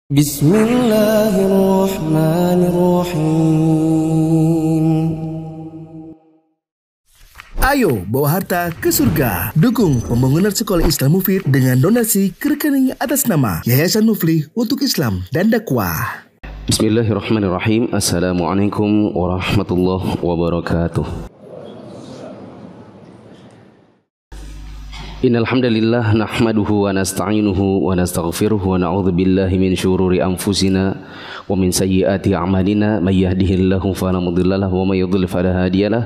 Bismillahirrahmanirrahim. Ayo bawa harta ke surga. Dukung pembangunan sekolah Islam Mufid dengan donasi ke rekening atas nama Yayasan Muflih untuk Islam dan Dakwah. Bismillahirrahmanirrahim. Assalamualaikum warahmatullahi wabarakatuh. Innal hamdalillah nahmaduhu wa nasta'inuhu wa nastaghfiruhu wa na'udzu billahi min syururi anfusina wa min sayyiati a'malina may yahdihillahu fala mudilla lahu wa may yudlil fala hadiyalah.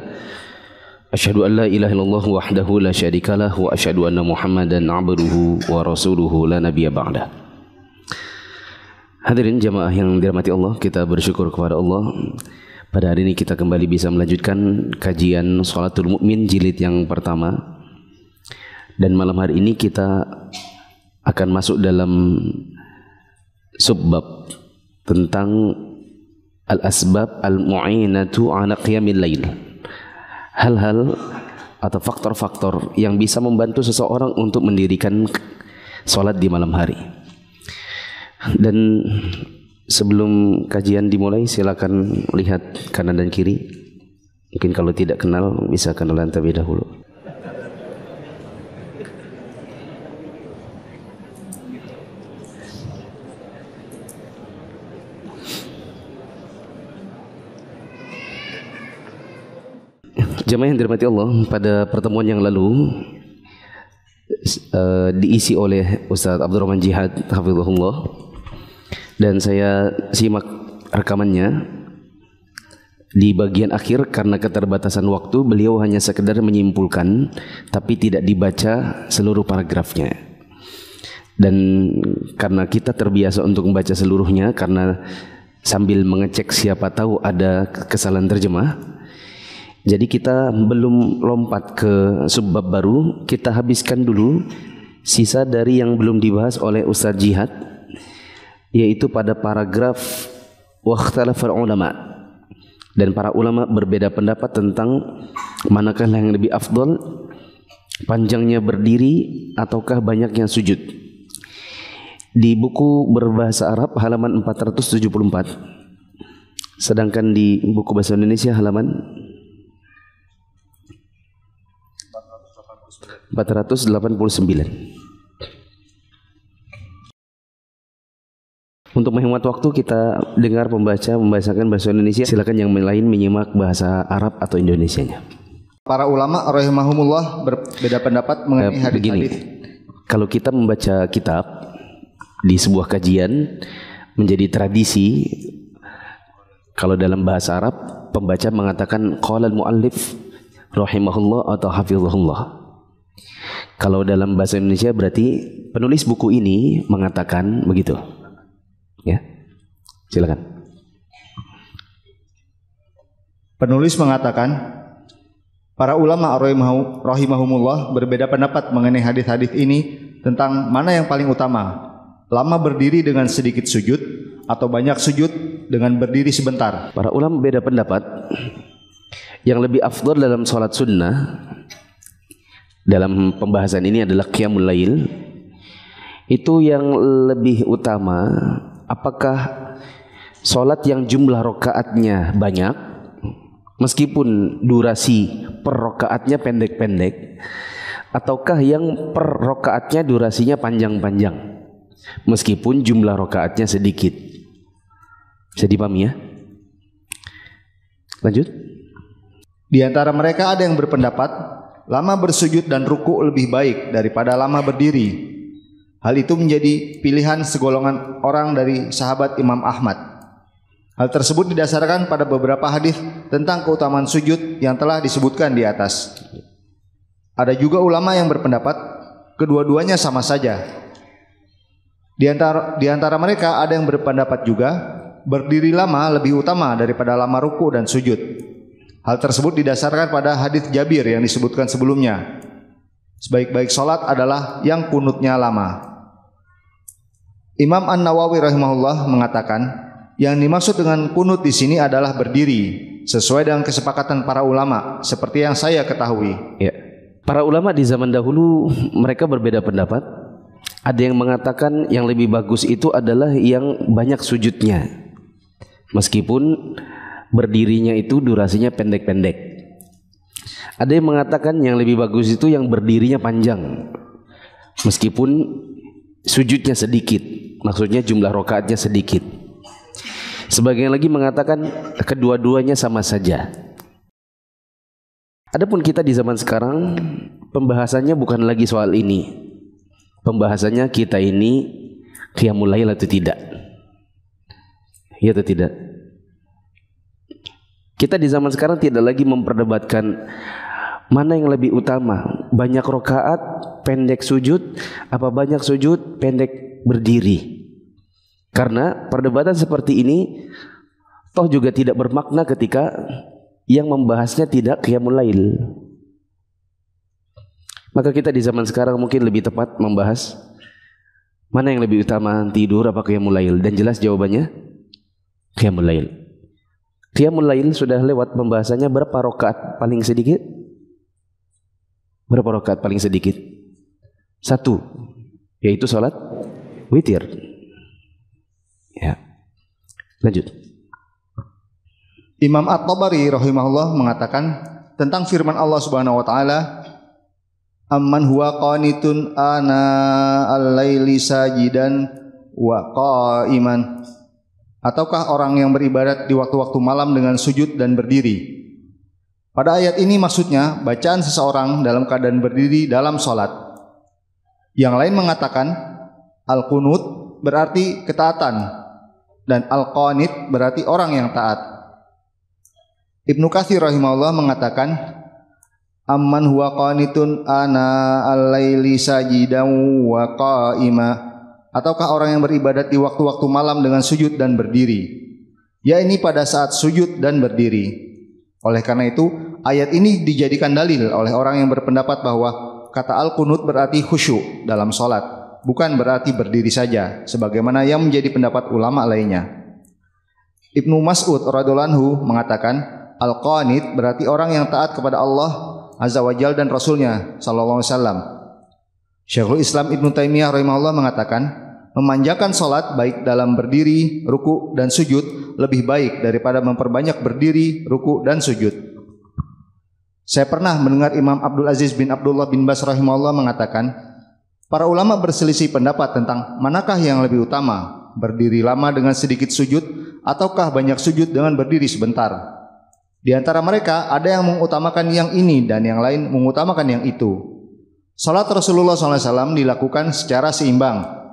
Asyhadu an la ilaha illallah wahdahu la syarikalah wa asyhadu anna Muhammadan 'abduhu wa rasuluhu la nabiyya ba'dah. Hadirin jamaah yang dirahmati Allah, kita bersyukur kepada Allah. Pada hari ini kita kembali bisa melanjutkan kajian Shalatul Mukmin jilid yang pertama. Dan malam hari ini kita akan masuk dalam subbab tentang al-asbab al-mu'inatu ala qiyamil lail. Hal-hal atau faktor-faktor yang bisa membantu seseorang untuk mendirikan sholat di malam hari. Dan sebelum kajian dimulai, silakan lihat kanan dan kiri. Mungkin kalau tidak kenal bisa kenalan terlebih dahulu. Jamaah yang dirahmati Allah, pada pertemuan yang lalu diisi oleh Ustaz Abdurrahman Jihad hafizahullah, dan saya simak rekamannya. Di bagian akhir karena keterbatasan waktu, beliau hanya sekedar menyimpulkan tapi tidak dibaca seluruh paragrafnya. Dan karena kita terbiasa untuk membaca seluruhnya, karena sambil mengecek siapa tahu ada kesalahan terjemah, jadi kita belum lompat ke subbab baru. Kita habiskan dulu sisa dari yang belum dibahas oleh Ustaz Jihad, yaitu pada paragraf wakhtalafal ulama, dan para ulama berbeda pendapat tentang manakah yang lebih afdal, panjangnya berdiri ataukah banyaknya sujud. Di buku berbahasa Arab halaman 474, sedangkan di buku bahasa Indonesia halaman 489. Untuk menghemat waktu, kita dengar membahasakan bahasa Indonesia. Silakan yang lain menyimak bahasa Arab atau Indonesianya. Para ulama rahimahumullah berbeda pendapat mengenai hadis-hadis. Kalau kita membaca kitab di sebuah kajian, menjadi tradisi kalau dalam bahasa Arab pembaca mengatakan qala al-muallif rahimahullah atau hafizahullah. Kalau dalam bahasa Indonesia berarti penulis buku ini mengatakan begitu. Ya. Silakan. Penulis mengatakan, para ulama rahimahumullah berbeda pendapat mengenai hadis-hadis ini tentang mana yang paling utama, lama berdiri dengan sedikit sujud atau banyak sujud dengan berdiri sebentar. Para ulama beda pendapat. Yang lebih afdal dalam sholat sunnah dalam pembahasan ini adalah qiyamul lail. Itu yang lebih utama. Apakah sholat yang jumlah rokaatnya banyak, meskipun durasi per rokaatnya pendek-pendek, ataukah yang per rokaatnya durasinya panjang-panjang, meskipun jumlah rokaatnya sedikit. Bisa dipahami ya? Lanjut. Di antara mereka ada yang berpendapat lama bersujud dan ruku lebih baik daripada lama berdiri. Hal itu menjadi pilihan segolongan orang dari sahabat Imam Ahmad. Hal tersebut didasarkan pada beberapa hadis tentang keutamaan sujud yang telah disebutkan di atas. Ada juga ulama yang berpendapat kedua-duanya sama saja. Di antara mereka ada yang berpendapat juga berdiri lama lebih utama daripada lama ruku dan sujud. Hal tersebut didasarkan pada hadis Jabir yang disebutkan sebelumnya. Sebaik-baik sholat adalah yang kunutnya lama. Imam An-Nawawi rahimahullah mengatakan, yang dimaksud dengan kunut di sini adalah berdiri, sesuai dengan kesepakatan para ulama, seperti yang saya ketahui. Ya. Para ulama di zaman dahulu mereka berbeda pendapat Ada yang mengatakan yang lebih bagus itu adalah yang banyak sujudnya, meskipun berdirinya itu durasinya pendek-pendek. Ada yang mengatakan yang lebih bagus itu yang berdirinya panjang, meskipun sujudnya sedikit, maksudnya jumlah rakaatnya sedikit. Sebagian lagi mengatakan kedua-duanya sama saja. Adapun kita di zaman sekarang, pembahasannya bukan lagi soal ini. Pembahasannya kita ini qiyamul lail atau tidak. Ya atau tidak? Kita di zaman sekarang tidak lagi memperdebatkan mana yang lebih utama, banyak rakaat, pendek sujud, apa banyak sujud, pendek berdiri. Karena perdebatan seperti ini toh juga tidak bermakna ketika yang membahasnya tidak qiyamul lail. Maka kita di zaman sekarang mungkin lebih tepat membahas mana yang lebih utama, tidur apa qiyamul lail, dan jelas jawabannya qiyamul lail. Qiyamul lail sudah lewat pembahasannya. Berapa rakaat paling sedikit? Berapa rakaat paling sedikit? 1, yaitu salat witir. Ya. Lanjut. Imam At-Tabari rahimahullah mengatakan tentang firman Allah Subhanahu wa taala, amman huwa qanitun ana al-laili sajidan wa qa'iman. Ataukah orang yang beribadat di waktu-waktu malam dengan sujud dan berdiri? Pada ayat ini maksudnya bacaan seseorang dalam keadaan berdiri dalam salat. Yang lain mengatakan al-qunut berarti ketaatan dan al-qanit berarti orang yang taat. Ibnu Katsir rahimahullah mengatakan amman huwa qanitun ana al-laili sajidan wa qa'ima. Ataukah orang yang beribadat di waktu-waktu malam dengan sujud dan berdiri? Ya, ini pada saat sujud dan berdiri. Oleh karena itu, ayat ini dijadikan dalil oleh orang yang berpendapat bahwa kata al-qunut berarti khusyuk dalam salat, bukan berarti berdiri saja, sebagaimana yang menjadi pendapat ulama lainnya. Ibnu Mas'ud radhiyallahu anhu mengatakan al-qanit berarti orang yang taat kepada Allah Azza wa Jalla dan Rasulnya sallallahu alaihi wasallam. Syekhul Islam Ibnu Taimiyah rahimahullah mengatakan memanjangkan salat baik dalam berdiri, ruku dan sujud lebih baik daripada memperbanyak berdiri, ruku dan sujud. Saya pernah mendengar Imam Abdul Aziz bin Abdullah bin Bas rahimahullah mengatakan para ulama berselisih pendapat tentang manakah yang lebih utama, berdiri lama dengan sedikit sujud ataukah banyak sujud dengan berdiri sebentar. Di antara mereka ada yang mengutamakan yang ini dan yang lain mengutamakan yang itu. Salat Rasulullah SAW dilakukan secara seimbang.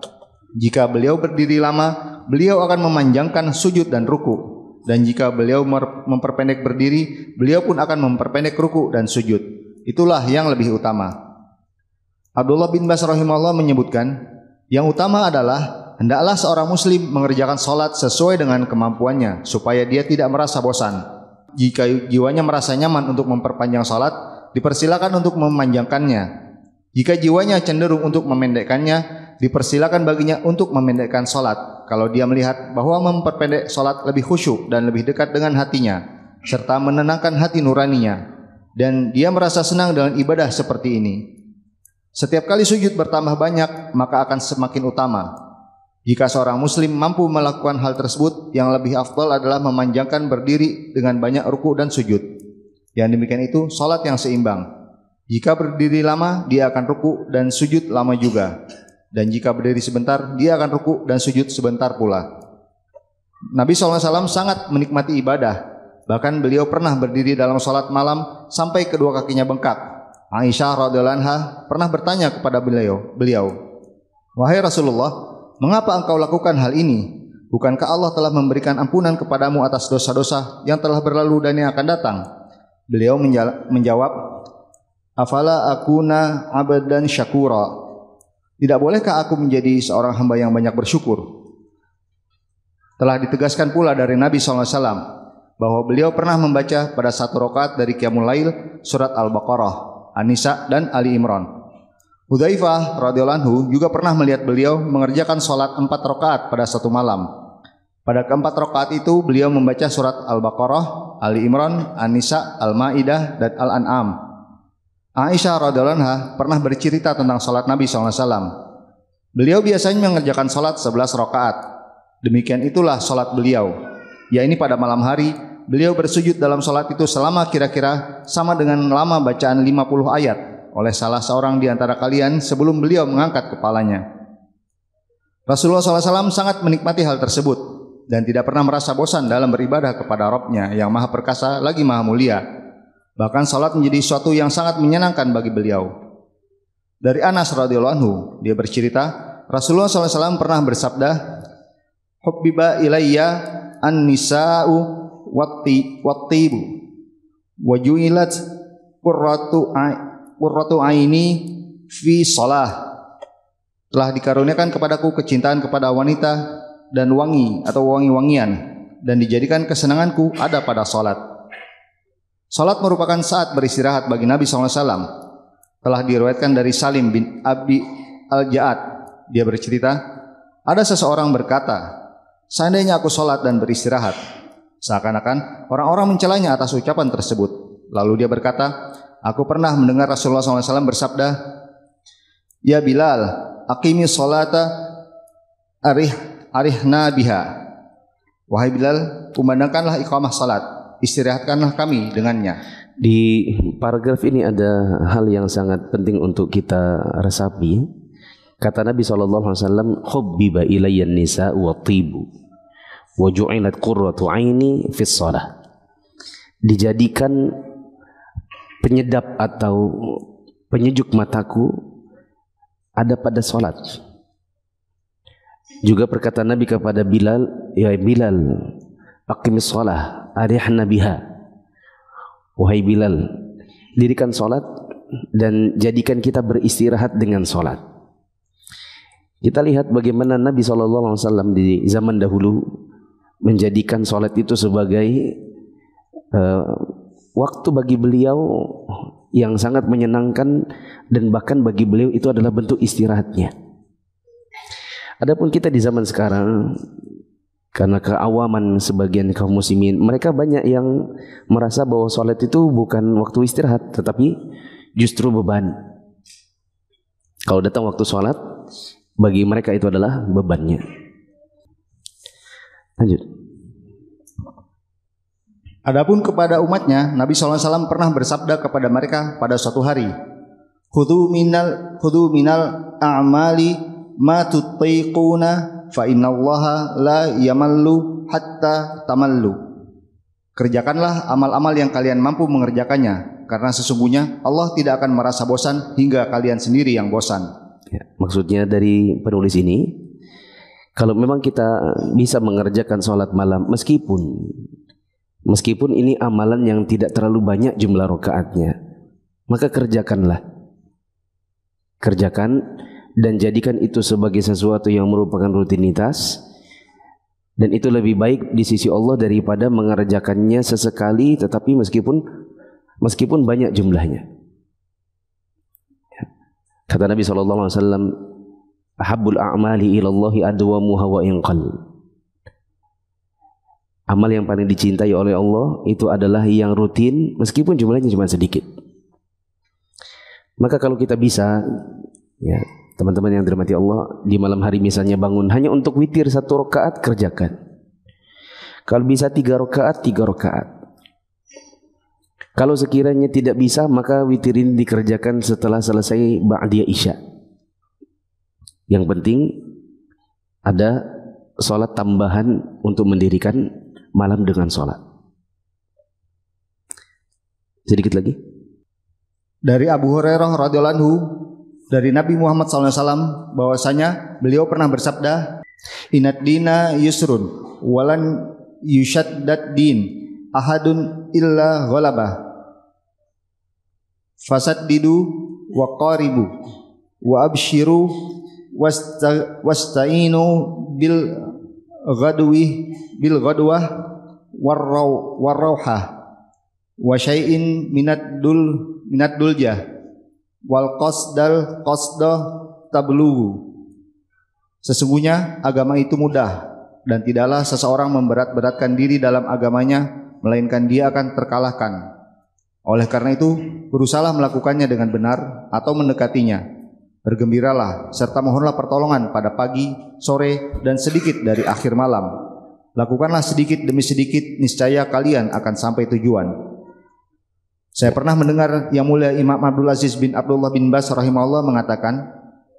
Jika beliau berdiri lama, beliau akan memanjangkan sujud dan ruku. Dan jika beliau memperpendek berdiri, beliau pun akan memperpendek ruku dan sujud. Itulah yang lebih utama. Abdullah bin Bas rahimahullah menyebutkan, yang utama adalah hendaklah seorang muslim mengerjakan salat sesuai dengan kemampuannya supaya dia tidak merasa bosan. Jika jiwanya merasa nyaman untuk memperpanjang salat, dipersilakan untuk memanjangkannya. Jika jiwanya cenderung untuk memendekkannya, dipersilakan baginya untuk memendekkan salat. Kalau dia melihat bahwa memperpendek salat lebih khusyuk dan lebih dekat dengan hatinya, serta menenangkan hati nuraninya, dan dia merasa senang dengan ibadah seperti ini. Setiap kali sujud bertambah banyak, maka akan semakin utama. Jika seorang muslim mampu melakukan hal tersebut, yang lebih afdal adalah memanjangkan berdiri dengan banyak ruku dan sujud. Yang demikian itu salat yang seimbang. Jika berdiri lama, dia akan ruku dan sujud lama juga. Dan jika berdiri sebentar, dia akan ruku dan sujud sebentar pula. Nabi SAW sangat menikmati ibadah. Bahkan beliau pernah berdiri dalam salat malam sampai kedua kakinya bengkak. Aisyah radhiyallahu anha pernah bertanya kepada beliau, "Wahai Rasulullah, mengapa engkau lakukan hal ini? Bukankah Allah telah memberikan ampunan kepadamu atas dosa-dosa yang telah berlalu dan yang akan datang?" Beliau menjawab, "Afala akuna abdan syakura? Tidak bolehkah aku menjadi seorang hamba yang banyak bersyukur?" Telah ditegaskan pula dari Nabi SAW bahwa beliau pernah membaca pada satu rakaat dari Qiyamul Lail surat Al-Baqarah, An-Nisa dan Ali Imran. Hudzaifah radhiyallahu anhu juga pernah melihat beliau mengerjakan salat 4 rakaat pada satu malam. Pada keempat rakaat itu beliau membaca surat Al-Baqarah, Ali Imran, An-Nisa, Al-Maidah dan Al-An'am. Aisyah radhiyallahu anha pernah bercerita tentang salat Nabi SAW. Beliau biasanya mengerjakan salat 11 rakaat. Demikian itulah salat beliau. Yakni pada malam hari, beliau bersujud dalam salat itu selama kira-kira sama dengan lama bacaan 50 ayat oleh salah seorang di antara kalian sebelum beliau mengangkat kepalanya. Rasulullah SAW sangat menikmati hal tersebut dan tidak pernah merasa bosan dalam beribadah kepada Rabb-Nya yang maha perkasa lagi maha mulia. Bahkan salat menjadi suatu yang sangat menyenangkan bagi beliau. Dari Anas radhiyallahu anhu, dia bercerita, Rasulullah SAW pernah bersabda, "Hubbiba ilayya an-nisa'u wat-tibu wa ju'ilat qurratu aini fi shalah." Telah dikaruniakan kepadaku kecintaan kepada wanita dan wangi atau wangi-wangian, dan dijadikan kesenanganku ada pada salat. Salat merupakan saat beristirahat bagi Nabi SAW. Telah diriwayatkan dari Salim bin Abi Al-Ja'ad. Dia bercerita, ada seseorang berkata, seandainya aku salat dan beristirahat. Seakan-akan orang-orang mencelanya atas ucapan tersebut. Lalu dia berkata, aku pernah mendengar Rasulullah SAW bersabda, ya Bilal, aqimi sholata arihna biha. Wahai Bilal, kumandangkanlah iqamah salat, istirahatkanlah kami dengannya. Di paragraf ini ada hal yang sangat penting untuk kita resapi. Kata Nabi SAW, hubbiba ilayyan nisa wa tibu wa ju'ilat qurratu aini fis shalah. Dijadikan penyedap atau penyejuk mataku ada pada salat. Juga perkataan Nabi kepada Bilal, ya Bilal, aqimis shalah arihna biha. Wahai Bilal, dirikan salat dan jadikan kita beristirahat dengan salat. Kita lihat bagaimana Nabi SAW di zaman dahulu menjadikan salat itu sebagai waktu bagi beliau yang sangat menyenangkan, dan bahkan bagi beliau itu adalah bentuk istirahatnya. Adapun kita di zaman sekarang, karena keawaman sebagian kaum muslimin, mereka banyak yang merasa bahwa salat itu bukan waktu istirahat, tetapi justru beban. Kalau datang waktu salat, bagi mereka itu adalah bebannya. Lanjut. Adapun kepada umatnya, Nabi SAW pernah bersabda kepada mereka pada suatu hari, Khudhu minal a'mali ma tutiquna fa innallaha la yamallu hatta tamallu. Kerjakanlah amal-amal yang kalian mampu mengerjakannya, karena sesungguhnya Allah tidak akan merasa bosan hingga kalian sendiri yang bosan. Ya, maksudnya dari penulis ini, kalau memang kita bisa mengerjakan sholat malam, meskipun ini amalan yang tidak terlalu banyak jumlah rakaatnya, maka kerjakanlah. Kerjakan dan jadikan itu sebagai sesuatu yang merupakan rutinitas, dan itu lebih baik di sisi Allah daripada mengerjakannya sesekali tetapi meskipun banyak jumlahnya. Kata Nabi SAW, ahabbul a'mali ilallahi adwamuha wa inqal. Amal yang paling dicintai oleh Allah itu adalah yang rutin meskipun jumlahnya cuma sedikit. Maka kalau kita bisa, ya teman-teman yang dirahmati Allah, di malam hari misalnya bangun hanya untuk witir 1 rakaat, kerjakan. Kalau bisa 3 rakaat, 3 rakaat. Kalau sekiranya tidak bisa, maka witir ini dikerjakan setelah selesai ba'diyah isya. Yang penting ada sholat tambahan untuk mendirikan malam dengan sholat. Sedikit lagi. Dari Abu Hurairah radhiyallahu anhu, dari Nabi Muhammad SAW, bahwasanya beliau pernah bersabda, inad dina yusrun walan yushaddad din ahadun illa ghalabah. Fasaddidu wa qaribu wa abshiru wasta'inu bil ghadwah warrauhah wa syai'in minad duljah wal qasda tablughu. Sesungguhnya agama itu mudah, dan tidaklah seseorang memberat-beratkan diri dalam agamanya, melainkan dia akan terkalahkan. Oleh karena itu, berusahalah melakukannya dengan benar atau mendekatinya. Bergembiralah serta mohonlah pertolongan pada pagi, sore, dan sedikit dari akhir malam. Lakukanlah sedikit demi sedikit, niscaya kalian akan sampai tujuan. Saya pernah mendengar Yang Mulia Imam Abdul Aziz bin Abdullah bin Baz rahimahullah mengatakan,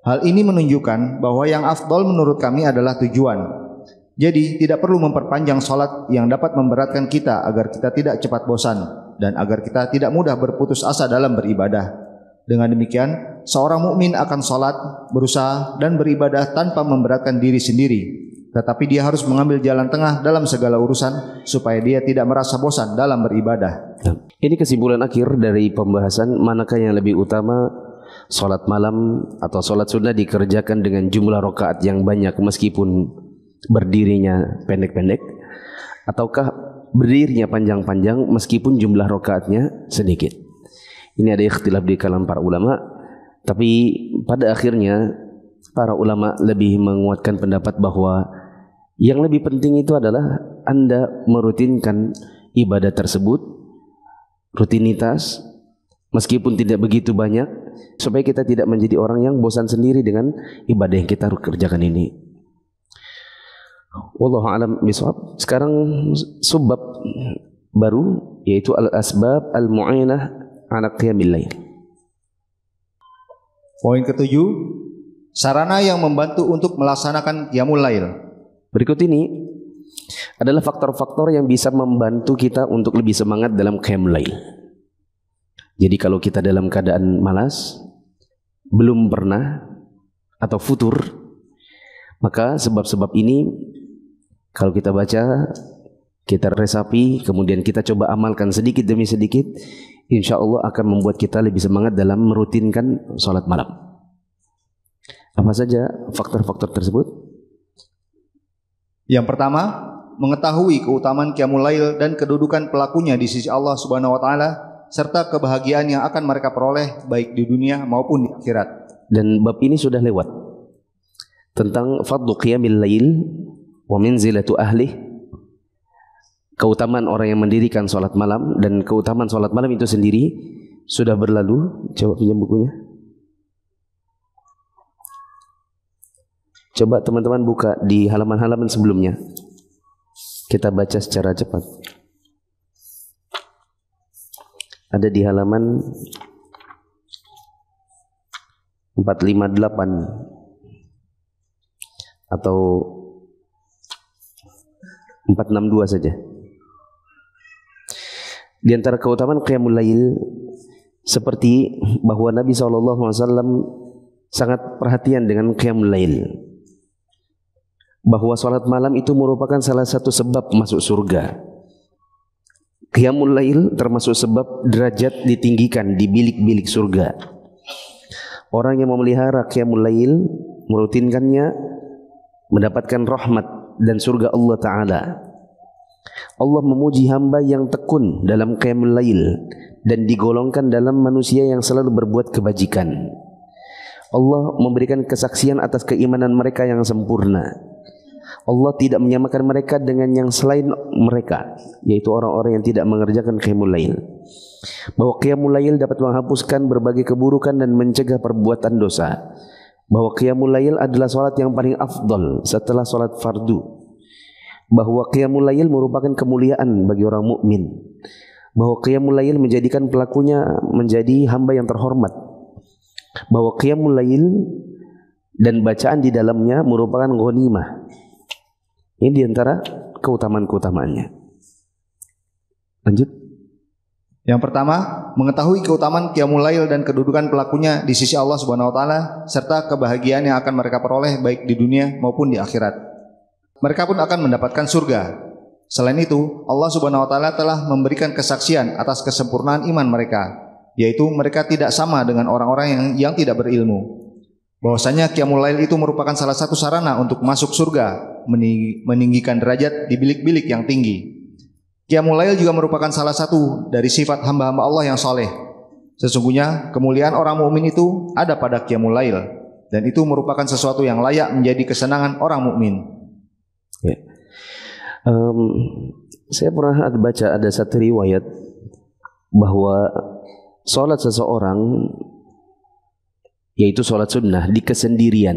hal ini menunjukkan bahwa yang afdal menurut kami adalah tujuan. Jadi tidak perlu memperpanjang sholat yang dapat memberatkan kita agar kita tidak cepat bosan dan agar kita tidak mudah berputus asa dalam beribadah. Dengan demikian, seorang mukmin akan sholat, berusaha dan beribadah tanpa memberatkan diri sendiri. Tetapi dia harus mengambil jalan tengah dalam segala urusan supaya dia tidak merasa bosan dalam beribadah. Ini kesimpulan akhir dari pembahasan manakah yang lebih utama, sholat malam atau sholat sunnah dikerjakan dengan jumlah rakaat yang banyak meskipun berdirinya pendek-pendek, ataukah berdirinya panjang-panjang meskipun jumlah rakaatnya sedikit. Ini ada ikhtilaf di kalangan para ulama, tapi pada akhirnya para ulama lebih menguatkan pendapat bahwa yang lebih penting itu adalah Anda merutinkan ibadah tersebut, rutinitas meskipun tidak begitu banyak, supaya kita tidak menjadi orang yang bosan sendiri dengan ibadah yang kita kerjakan ini. Wallahu a'lam bishawab. Sekarang subbab baru, yaitu al-asbab al-mu'inah ala qiyamil lail. Poin ketujuh, sarana yang membantu untuk melaksanakan qiyamul lail. Berikut ini adalah faktor-faktor yang bisa membantu kita untuk lebih semangat dalam qiyamul lail. Jadi kalau kita dalam keadaan malas, belum pernah atau futur, maka sebab-sebab ini kalau kita baca, kita resapi, kemudian kita coba amalkan sedikit demi sedikit, insya Allah akan membuat kita lebih semangat dalam merutinkan sholat malam. Apa saja faktor-faktor tersebut? Yang pertama, mengetahui keutamaan qiyamul lail dan kedudukan pelakunya di sisi Allah Subhanahu wa taala serta kebahagiaan yang akan mereka peroleh baik di dunia maupun di akhirat. Dan bab ini sudah lewat tentang fadlu qiyamil lail wa manzilatu ahli, keutamaan orang yang mendirikan sholat malam dan keutamaan sholat malam itu sendiri sudah berlalu. Coba pinjam bukunya. Coba teman-teman buka di halaman-halaman sebelumnya. Kita baca secara cepat. Ada di halaman 458 atau 462 saja. Di antara keutamaan qiyamul lail seperti bahwa Nabi SAW sangat perhatian dengan qiyamul lail, bahwa salat malam itu merupakan salah satu sebab masuk surga. Qiyamul lail termasuk sebab derajat ditinggikan di bilik-bilik surga. Orang yang memelihara qiyamul lail, merutinkannya, mendapatkan rahmat dan surga Allah Ta'ala. Allah memuji hamba yang tekun dalam qiyamul lail dan digolongkan dalam manusia yang selalu berbuat kebajikan. Allah memberikan kesaksian atas keimanan mereka yang sempurna. Allah tidak menyamakan mereka dengan yang selain mereka, yaitu orang-orang yang tidak mengerjakan qiyamul lail. Bahwa qiyamul lail dapat menghapuskan berbagai keburukan dan mencegah perbuatan dosa. Bahwa qiyamul lail adalah salat yang paling afdal setelah salat fardu. Bahwa qiyamul lail merupakan kemuliaan bagi orang mukmin. Bahwa qiyamul lail menjadikan pelakunya menjadi hamba yang terhormat. Bahwa qiyamul lail dan bacaan di dalamnya merupakan ghanimah. Ini diantara keutamaan-keutamaannya. Lanjut. Yang pertama, mengetahui keutamaan qiyamul lail dan kedudukan pelakunya di sisi Allah Subhanahu wa taala serta kebahagiaan yang akan mereka peroleh baik di dunia maupun di akhirat. Mereka pun akan mendapatkan surga. Selain itu, Allah Subhanahu wa taala telah memberikan kesaksian atas kesempurnaan iman mereka, yaitu mereka tidak sama dengan orang-orang yang tidak berilmu. Bahwasanya qiyamul lail itu merupakan salah satu sarana untuk masuk surga, meninggikan derajat di bilik-bilik yang tinggi. Qiyamul lail juga merupakan salah satu dari sifat hamba-hamba Allah yang soleh. Sesungguhnya kemuliaan orang mukmin itu ada pada qiyamul lail, dan itu merupakan sesuatu yang layak menjadi kesenangan orang mukmin. Ya. Saya pernah baca ada satu riwayat bahwa sholat seseorang yaitu sholat sunnah di kesendirian,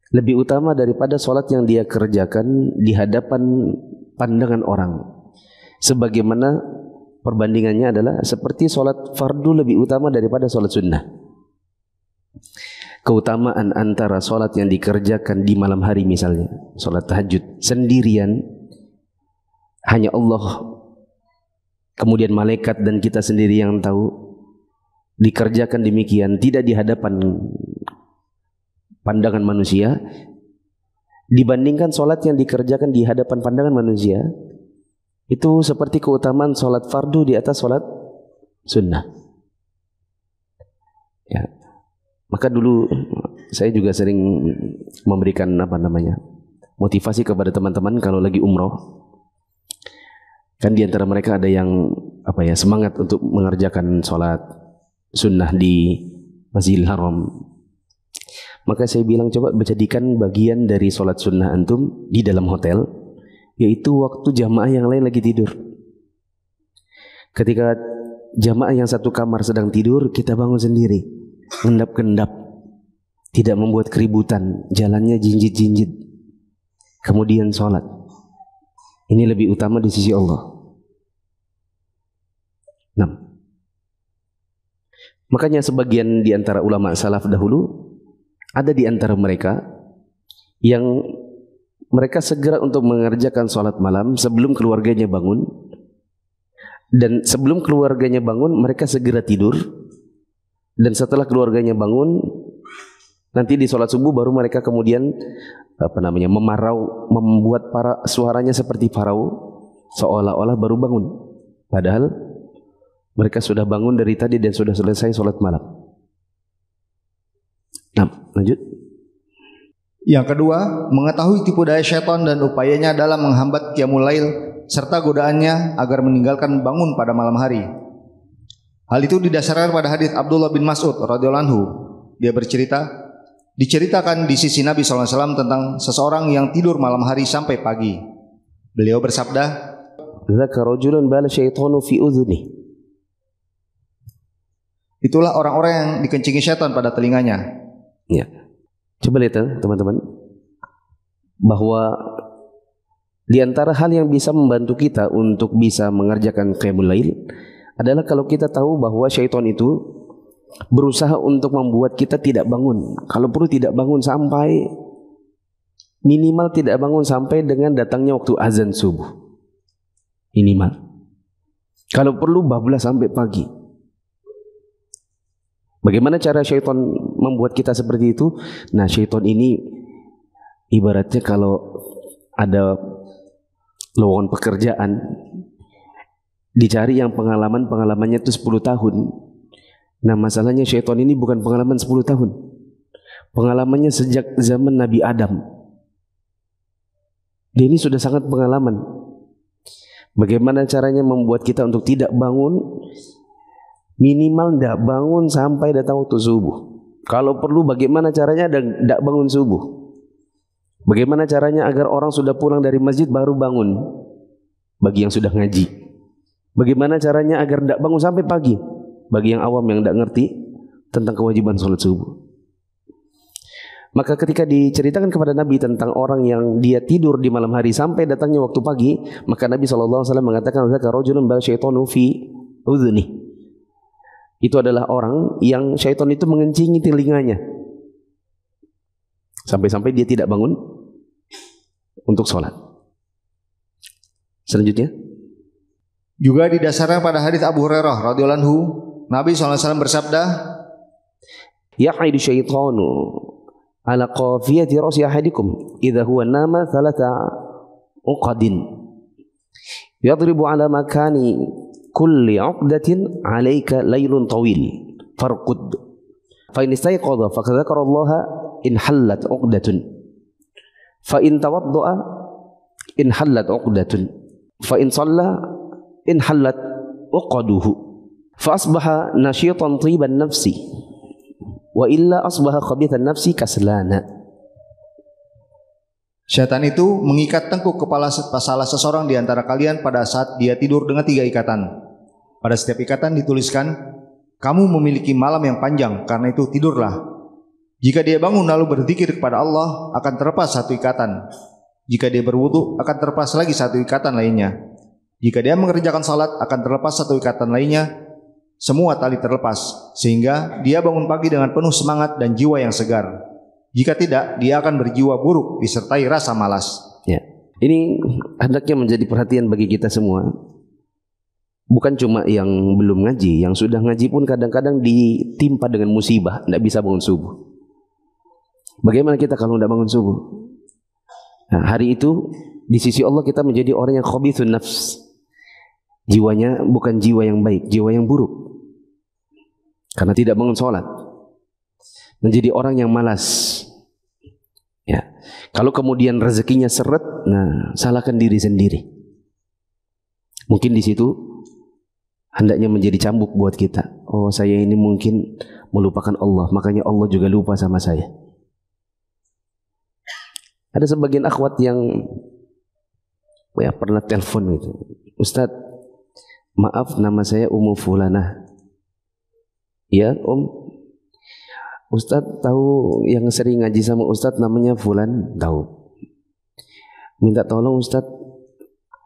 lebih utama daripada sholat yang dia kerjakan di hadapan pandangan orang. Sebagaimana perbandingannya adalah seperti sholat fardu lebih utama daripada sholat sunnah. Keutamaan antara sholat yang dikerjakan di malam hari, misalnya sholat tahajud sendirian, hanya Allah, kemudian malaikat dan kita sendiri yang tahu, dikerjakan demikian tidak di hadapan pandangan manusia, dibandingkan sholat yang dikerjakan di hadapan pandangan manusia, itu seperti keutamaan sholat fardu di atas sholat sunnah. Ya. Maka dulu saya juga sering memberikan motivasi kepada teman-teman kalau lagi umroh. Kan di antara mereka ada yang semangat untuk mengerjakan sholat sunnah di Masjidil Haram. Maka saya bilang, coba jadikan bagian dari sholat sunnah antum di dalam hotel, yaitu waktu jamaah yang lain lagi tidur. Ketika jamaah yang satu kamar sedang tidur, kita bangun sendiri, ngendap-kendap, tidak membuat keributan, jalannya jinjit-jinjit, kemudian sholat. Ini lebih utama di sisi Allah. 6. Makanya sebagian di antara ulama salaf dahulu, ada di antara mereka yang mereka segera untuk mengerjakan sholat malam sebelum keluarganya bangun, dan sebelum keluarganya bangun mereka segera tidur, dan setelah keluarganya bangun nanti di sholat subuh baru mereka kemudian memarau, membuat suaranya seperti parau, seolah-olah baru bangun, padahal mereka sudah bangun dari tadi dan sudah selesai sholat malam. Nah, lanjut. Yang kedua, mengetahui tipu daya syaitan dan upayanya dalam menghambat qiyamul lail serta godaannya agar meninggalkan bangun pada malam hari. Hal itu didasarkan pada hadis Abdullah bin Mas'ud radhiyallahu anhu. Dia diceritakan di sisi Nabi SAW tentang seseorang yang tidur malam hari sampai pagi. Beliau bersabda, "Dzakara rajulun bala syaitanu fi udhuni." Itulah orang-orang yang dikencingi syaitan pada telinganya. Ya. Coba lihat teman-teman, bahwa di antara hal yang bisa membantu kita untuk bisa mengerjakan qiyamul lail adalah kalau kita tahu bahwa syaitan itu berusaha untuk membuat kita tidak bangun. Kalau perlu tidak bangun sampai minimal tidak bangun sampai dengan datangnya waktu azan subuh. Minimal. Kalau perlu bablas sampai pagi. Bagaimana cara syaitan membuat kita seperti itu? Nah, syaitan ini ibaratnya kalau ada lowongan pekerjaan, dicari yang pengalamannya itu 10 tahun. Nah, masalahnya syaitan ini bukan pengalaman 10 tahun. Pengalamannya sejak zaman Nabi Adam. Dia ini sudah sangat pengalaman. Bagaimana caranya membuat kita untuk tidak bangun? Minimal tidak bangun sampai datang waktu subuh. Kalau perlu bagaimana caranya tidak bangun subuh? Bagaimana caranya agar orang sudah pulang dari masjid baru bangun? Bagi yang sudah ngaji. Bagaimana caranya agar tidak bangun sampai pagi? Bagi yang awam yang tidak ngerti tentang kewajiban sholat subuh. Maka ketika diceritakan kepada Nabi tentang orang yang dia tidur di malam hari sampai datangnya waktu pagi, maka Nabi SAW mengatakan, "Dzakara rajulun bal syaitanu fi udhuni." Itu adalah orang yang syaitan itu mengencingi telinganya sampai-sampai dia tidak bangun untuk sholat. Selanjutnya, juga didasarkan pada hadis Abu Hurairah radhiyallahu anhu, Nabi SAW bersabda, "Ya'idu syaitanu ala qafiyati ra'si ahadikum idza huwa nama thalatha uqadin yadribu ala makani kulli 'uqdatin 'alaika laylun tawil farqud fa in istayqadha fa dzakara Allah in hallat 'uqdatun fa in tawadda'a in hallat 'uqdatun fa in shalla in hallat 'uqaduhu fa asbaha nasyitan thiban nafsi wa illa asbaha khabithan nafsi kaslana." Syaitan itu mengikat tengkuk kepala salah seseorang di antara kalian pada saat dia tidur dengan 3 ikatan. Pada setiap ikatan dituliskan, Kamu memiliki malam yang panjang, karena itu tidurlah. Jika dia bangun lalu berzikir kepada Allah, akan terlepas satu ikatan. Jika dia berwudu, akan terlepas lagi satu ikatan lainnya. Jika dia mengerjakan salat, akan terlepas satu ikatan lainnya. Semua tali terlepas, sehingga dia bangun pagi dengan penuh semangat dan jiwa yang segar. Jika tidak, dia akan berjiwa buruk disertai rasa malas. Ya. Ini hendaknya menjadi perhatian bagi kita semua. Bukan cuma yang belum ngaji, yang sudah ngaji pun kadang-kadang ditimpa dengan musibah, tidak bisa bangun subuh. Bagaimana kita kalau tidak bangun subuh? Nah, hari itu di sisi Allah kita menjadi orang yang khabithun nafs. Jiwanya bukan jiwa yang baik, jiwa yang buruk. Karena tidak bangun sholat. Menjadi orang yang malas. Ya. Kalau kemudian rezekinya seret, nah salahkan diri sendiri. Mungkin di situ hendaknya menjadi cambuk buat kita. Oh, saya ini mungkin melupakan Allah, makanya Allah juga lupa sama saya. Ada sebagian akhwat yang pernah telepon gitu. Ustadz, maaf nama saya Ummu Fulanah. Ya Ustadz tahu yang sering ngaji sama Ustadz namanya Fulan? Tahu. Minta tolong Ustadz,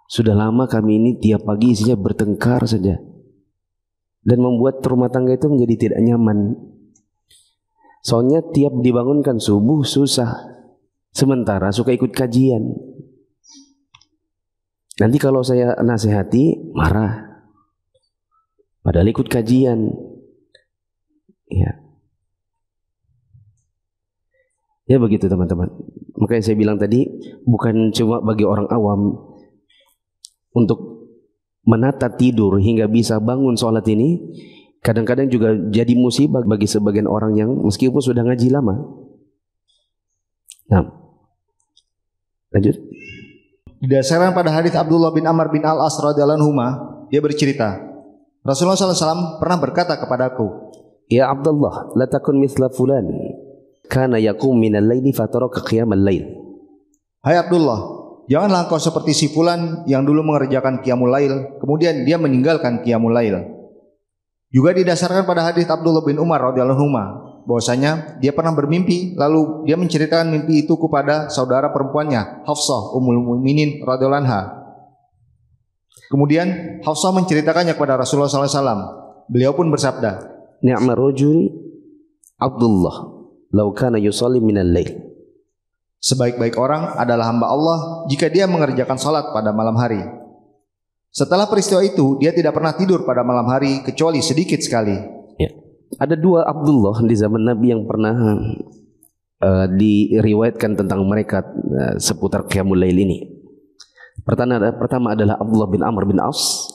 sudah lama kami ini tiap pagi isinya bertengkar saja. Dan membuat rumah tangga itu menjadi tidak nyaman. Soalnya tiap dibangunkan subuh susah. Sementara suka ikut kajian. Nanti kalau saya nasihati marah. Padahal ikut kajian. Ya. Ya begitu teman-teman. Makanya saya bilang tadi, bukan cuma bagi orang awam untuk menata tidur hingga bisa bangun sholat ini, kadang-kadang juga jadi musibah bagi sebagian orang yang meskipun sudah ngaji lama. Nah, lanjut. Didasarkan pada hadis Abdullah bin Amr bin Al-As radhiyallahu anhu, dia bercerita, Rasulullah SAW pernah berkata kepadaku, Ya Abdullah, la takun mithla fulan, kana yakum minal laili fataraka qiyamal lail. Hai Abdullah, janganlah engkau seperti si fulan yang dulu mengerjakan qiyamul lail, kemudian dia meninggalkan qiyamul lail. Juga didasarkan pada hadis Abdullah bin Umar radhiyallahu anhu, bahwasanya dia pernah bermimpi, lalu dia menceritakan mimpi itu kepada saudara perempuannya, Hafsah Ummul Mukminin radhiyallahu anha. Kemudian Hafsah menceritakannya kepada Rasulullah SAW. Beliau pun bersabda, Ni'mar rajuli Abdullah law kana yusalli minal lail. Sebaik-baik orang adalah hamba Allah jika dia mengerjakan salat pada malam hari. Setelah peristiwa itu, dia tidak pernah tidur pada malam hari kecuali sedikit sekali. Ya. Ada dua Abdullah di zaman Nabi yang pernah diriwayatkan tentang mereka seputar qiyamul lail ini. Pertama adalah Abdullah bin Amr bin As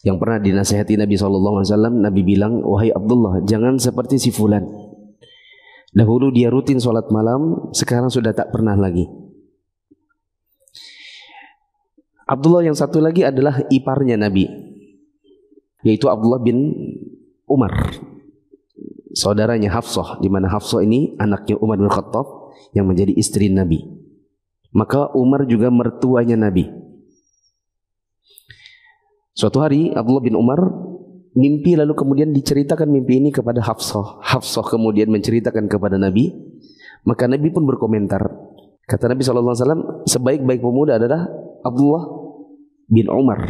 yang pernah dinasihati Nabi SAW. Nabi bilang, wahai Abdullah, jangan seperti si fulan. Dahulu dia rutin sholat malam, sekarang sudah tak pernah lagi. Abdullah yang satu lagi adalah iparnya Nabi, yaitu Abdullah bin Umar, saudaranya Hafsah, di mana Hafsah ini anaknya Umar bin Khattab yang menjadi istri Nabi. Maka Umar juga mertuanya Nabi. Suatu hari Abdullah bin Umar mimpi, lalu kemudian diceritakan mimpi ini kepada Hafsah. Hafsah kemudian menceritakan kepada Nabi. Maka Nabi pun berkomentar. Kata Nabi SAW, sebaik-baik pemuda adalah Abdullah bin Umar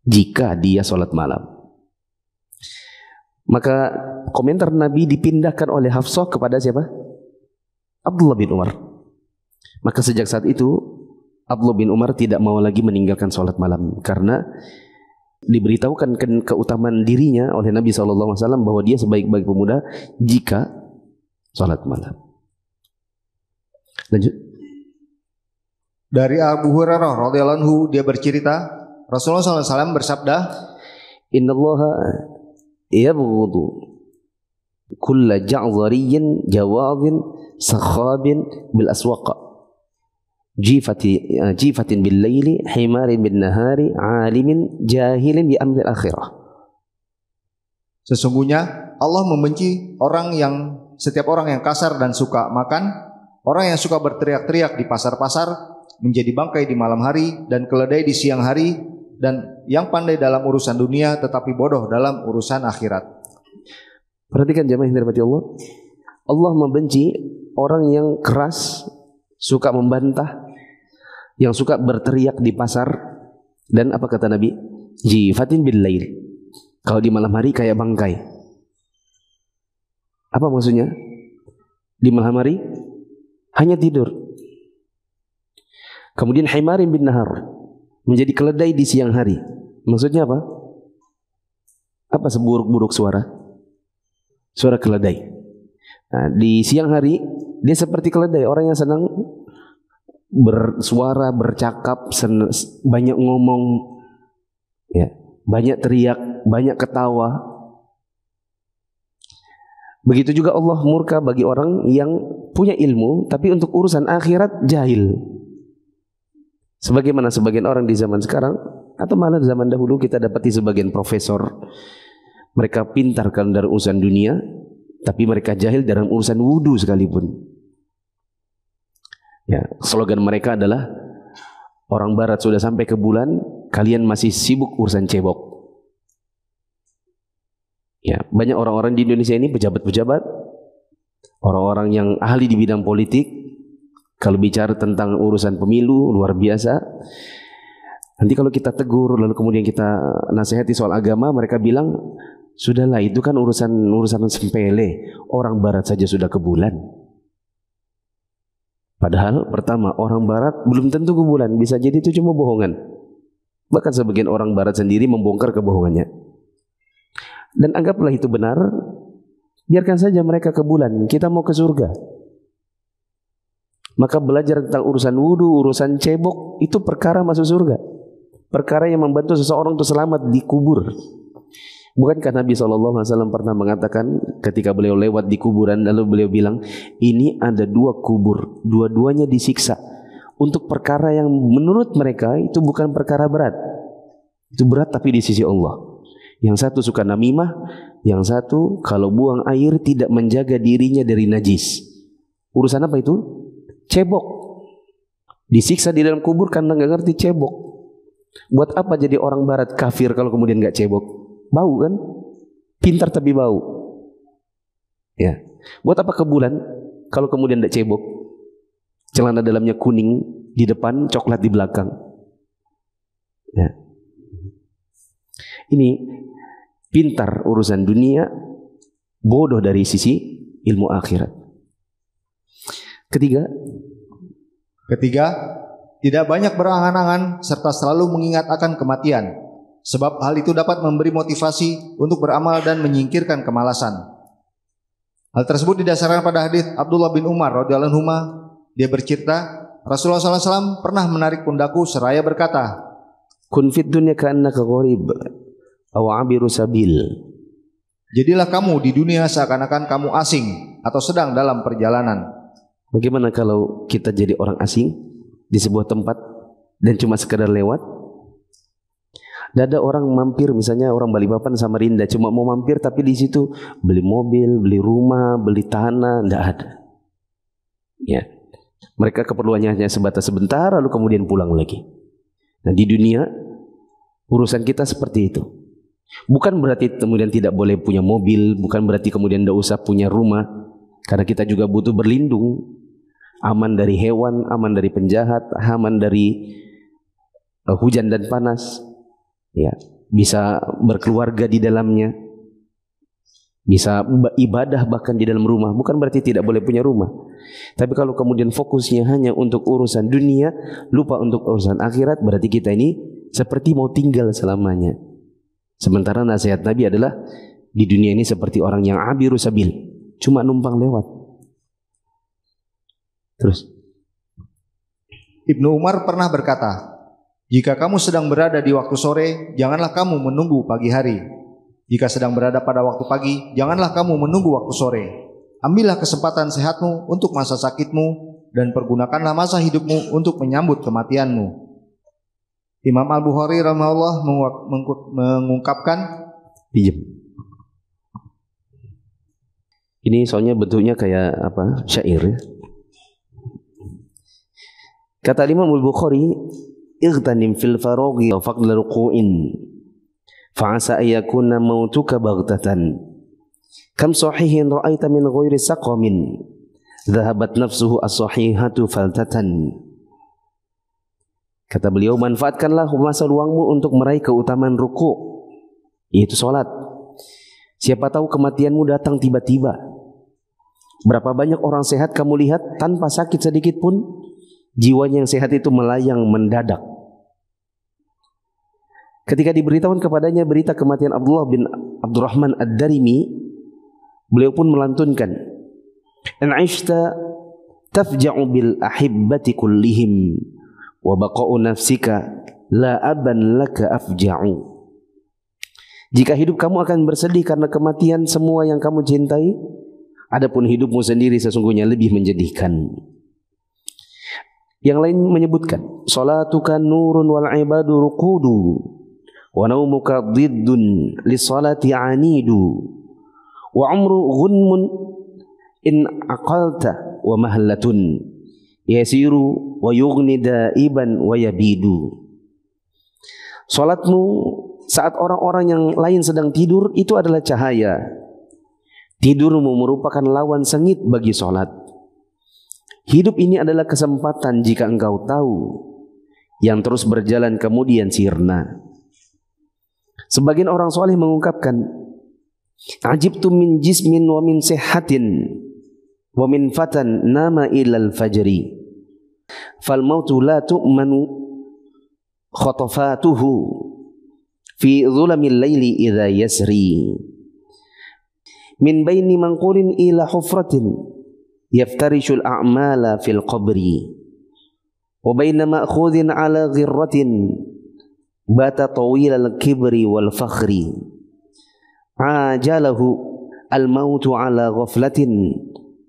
jika dia sholat malam. Maka komentar Nabi dipindahkan oleh Hafsah kepada siapa? Abdullah bin Umar. Maka sejak saat itu Abdullah bin Umar tidak mau lagi meninggalkan sholat malam, karena diberitahukan keutamaan dirinya oleh Nabi SAW bahwa dia sebaik-baik pemuda jika sholat malam. Lanjut. Dari Abu Hurairah radhiyallahu anhu, dia bercerita, Rasulullah SAW bersabda, Innallaha yabghudu kulla ja'dhariyyin jawadhin sakhabin bil aswaq. Jifatin bil laili, himarin bin nahari, alimin jahilin bi amril akhirah. Sesungguhnya Allah membenci setiap orang yang kasar dan suka makan, orang yang suka berteriak-teriak di pasar-pasar, menjadi bangkai di malam hari dan keledai di siang hari, dan yang pandai dalam urusan dunia tetapi bodoh dalam urusan akhirat. Perhatikan jemaah yang dirahmati Allah. Allah membenci orang yang keras, suka membantah, yang suka berteriak di pasar, dan apa kata Nabi? Jifatin bil lail. Kalau di malam hari kayak bangkai. Apa maksudnya? Di malam hari hanya tidur. Kemudian himarin bin nahar, menjadi keledai di siang hari. Maksudnya apa? Apa seburuk-buruk suara? Suara keledai. Nah, di siang hari dia seperti keledai, orang yang senang bersuara, bercakap, banyak ngomong, ya, banyak teriak, banyak ketawa. Begitu juga Allah murka bagi orang yang punya ilmu tapi untuk urusan akhirat jahil. Sebagaimana sebagian orang di zaman sekarang atau malah di zaman dahulu kita dapati sebagian profesor, mereka pintar kan dalam urusan dunia tapi mereka jahil dalam urusan wudu sekalipun. Ya, slogan mereka adalah orang barat sudah sampai ke bulan, kalian masih sibuk urusan cebok. Ya, banyak orang-orang di Indonesia ini pejabat-pejabat, orang-orang yang ahli di bidang politik, kalau bicara tentang urusan pemilu luar biasa. Nanti kalau kita tegur lalu kemudian kita nasihati soal agama, mereka bilang, "Sudahlah, itu kan urusan sepele. Orang barat saja sudah ke bulan." Padahal pertama, orang barat belum tentu ke bulan, bisa jadi itu cuma bohongan. Bahkan sebagian orang barat sendiri membongkar kebohongannya. Dan anggaplah itu benar, biarkan saja mereka ke bulan, kita mau ke surga. Maka belajar tentang urusan wudu, urusan cebok, itu perkara masuk surga. Perkara yang membantu seseorang untuk selamat di kubur. Bukankah Nabi SAW pernah mengatakan ketika beliau lewat di kuburan, lalu beliau bilang, ini ada dua kubur, dua-duanya disiksa untuk perkara yang menurut mereka itu bukan perkara berat. Itu berat tapi di sisi Allah. Yang satu suka namimah, yang satu kalau buang air tidak menjaga dirinya dari najis. Urusan apa itu? Cebok. Disiksa di dalam kubur karena nggak ngerti cebok. Buat apa jadi orang barat kafir kalau kemudian nggak cebok? Bau kan? Pintar tapi bau. Ya. Buat apa ke bulan kalau kemudian nggak cebok? Celana dalamnya kuning di depan, coklat di belakang. Ya. Ini pintar urusan dunia, bodoh dari sisi ilmu akhirat. Ketiga, tidak banyak berangan-angan serta selalu mengingat akan kematian, sebab hal itu dapat memberi motivasi untuk beramal dan menyingkirkan kemalasan. Hal tersebut didasarkan pada hadis Abdullah bin Umar radhiyallahu anhu. Dia bercerita, Rasulullah SAW pernah menarik pundakku seraya berkata, "Kun fid dunya ka'annaka gharib aw 'abiru sabil." Jadilah kamu di dunia seakan-akan kamu asing atau sedang dalam perjalanan. Bagaimana kalau kita jadi orang asing di sebuah tempat dan cuma sekedar lewat? Tidak ada orang mampir, misalnya orang Balikpapan Samarinda cuma mau mampir tapi di situ beli mobil, beli rumah, beli tanah, tidak ada. Ya, mereka keperluannya hanya sebatas sebentar lalu kemudian pulang lagi. Nah, di dunia urusan kita seperti itu. Bukan berarti kemudian tidak boleh punya mobil, bukan berarti kemudian tidak usah punya rumah, karena kita juga butuh berlindung, aman dari hewan, aman dari penjahat, aman dari hujan dan panas. Ya, bisa berkeluarga di dalamnya, bisa ibadah bahkan di dalam rumah. Bukan berarti tidak boleh punya rumah. Tapi kalau kemudian fokusnya hanya untuk urusan dunia, lupa untuk urusan akhirat, berarti kita ini seperti mau tinggal selamanya. Sementara nasihat Nabi adalah di dunia ini seperti orang yang abiru sabil, cuma numpang lewat. Terus Ibnu Umar pernah berkata, jika kamu sedang berada di waktu sore, janganlah kamu menunggu pagi hari. Jika sedang berada pada waktu pagi, janganlah kamu menunggu waktu sore. Ambillah kesempatan sehatmu untuk masa sakitmu, dan pergunakanlah masa hidupmu untuk menyambut kematianmu. Imam Al-Bukhari rahimahullah mengungkapkan, ini soalnya bentuknya kayak apa? Syair. Kata Imam Al-Bukhari, اغتنم في الفراغ وفقد ركوع فعسى أن يكون موتك بغتة كم صحيح رأيت من غير سقم ذهبت نفسه الصحيحة فلتة. Kata beliau, manfaatkanlah masa luangmu untuk meraih keutamaan ruku, yaitu sholat. Siapa tahu kematianmu datang tiba-tiba. Berapa banyak orang sehat kamu lihat tanpa sakit sedikit pun, jiwanya yang sehat itu melayang mendadak. Ketika diberitahukan kepadanya berita kematian Abdullah bin Abdurrahman Ad-Darimi, beliau pun melantunkan, "In 'ishta tafja'u bil ahibbati kullihim wa baqa'u nafsika la aban laka afja'u." Jika hidup kamu akan bersedih karena kematian semua yang kamu cintai, adapun hidupmu sendiri sesungguhnya lebih menyedihkan. Yang lain menyebutkan, "Salatuka nurun wal ibadu ruqudu wa naumuka dhiddun li salati anidu wa umru ghunmun in aqalta wa mahlatun yasiru wa yughni daiban wa yabidu." Salatmu saat orang-orang yang lain sedang tidur itu adalah cahaya. Tidurmu merupakan lawan sengit bagi salat. Hidup ini adalah kesempatan jika engkau tahu, yang terus berjalan kemudian sirna. Sebagian orang soleh mengungkapkan, "Ajibtu min jismin wa min sihhatin wa min fatan nama ilal fajri fal mautu la tu'manu khatafatuhu fi dhulamil laili idza yasri min baini manqulin ila hufratin yaftarishul a'mala fil qabri wa baina ma'khudhin ala ghirratin bata tawilal kibri wal fakhri ajalahu al mautu ala ghaflatin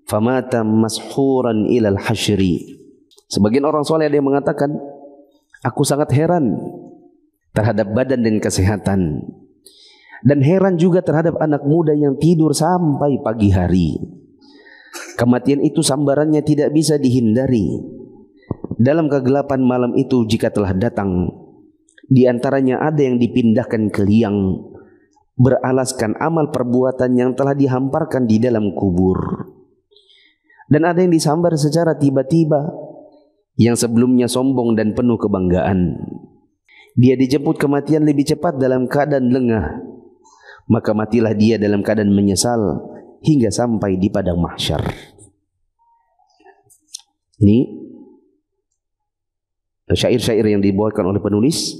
famata mashuran ilal hasyri." Sebagian orang soleh ada yang mengatakan, aku sangat heran terhadap badan dan kesehatan, dan heran juga terhadap anak muda yang tidur sampai pagi hari. Kematian itu sambarannya tidak bisa dihindari. Dalam kegelapan malam itu jika telah datang, di antaranya ada yang dipindahkan ke liang, beralaskan amal perbuatan yang telah dihamparkan di dalam kubur. Dan ada yang disambar secara tiba-tiba, yang sebelumnya sombong dan penuh kebanggaan. Dia dijemput kematian lebih cepat dalam keadaan lengah, maka matilah dia dalam keadaan menyesal hingga sampai di padang mahsyar. Ini syair-syair yang dibawakan oleh penulis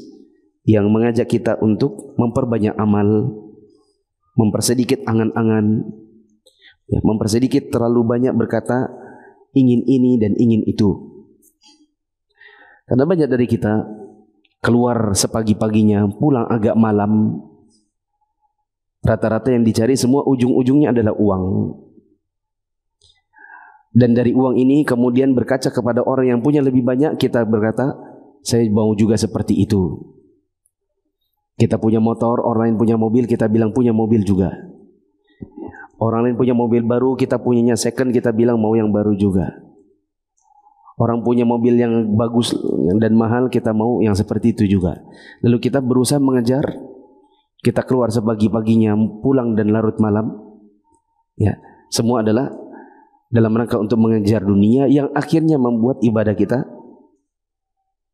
yang mengajak kita untuk memperbanyak amal, mempersedikit angan-angan, ya, mempersedikit terlalu banyak berkata ingin ini dan ingin itu. Karena banyak dari kita keluar sepagi-paginya, pulang agak malam. Rata-rata yang dicari semua ujung-ujungnya adalah uang. Dan dari uang ini kemudian berkaca kepada orang yang punya lebih banyak, kita berkata, saya mau juga seperti itu. Kita punya motor, orang lain punya mobil, kita bilang punya mobil juga. Orang lain punya mobil baru, kita punyanya second, kita bilang mau yang baru juga. Orang punya mobil yang bagus dan mahal, kita mau yang seperti itu juga. Lalu kita berusaha mengejar, kita keluar sepagi-paginya, pulang dan larut malam. Ya, semua adalah dalam rangka untuk mengejar dunia yang akhirnya membuat ibadah kita